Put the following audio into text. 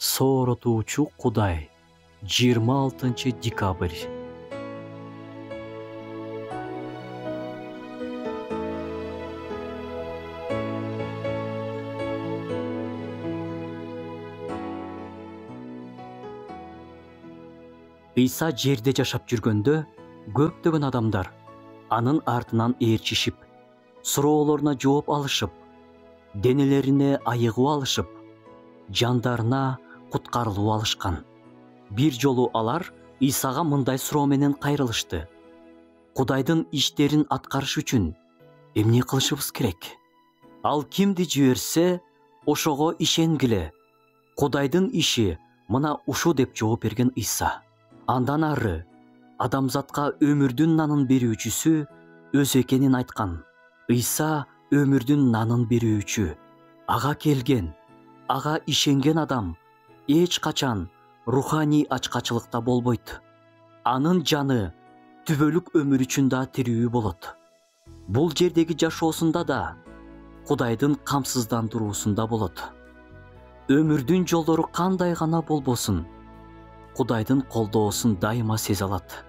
Сооротуучу Кудай. 26 декабрь. Ыйса жерде жашап жүргөндө көптөгөн адамдар анын артынан ээрчишип, суроолоруна жооп алышып, денелерине айыгып алышып, жандарына куткарылып алышкан. Бир жолу алар Ыйсага мындай суроо менен кайрылышты: Кудайдын иштерин аткарыш үчүн эмне кылышыбыз керек? Ал кимди жиберсе, ошого ишенгиле. Кудайдын иши мына ушу деп жооп берген Ыйса. Андан ары адамзатка өмүрдүн нанын берүүчүсү өзү экенин айткан. Ыйса өмүрдүн нанын берүүчү. Ага келген, ага ишенген адам эч качан руханий ачкачылыкта болбойт. Анын жаны түбөлүк өмүр үчүн да тирүү болот. Бул жердеги жашоосунда да, Кудайдын камсыздандыруусунда болот. Өмүрдүн жолдору кандай гана болбосун, Кудайдын колдоосун дайыма сезе алат.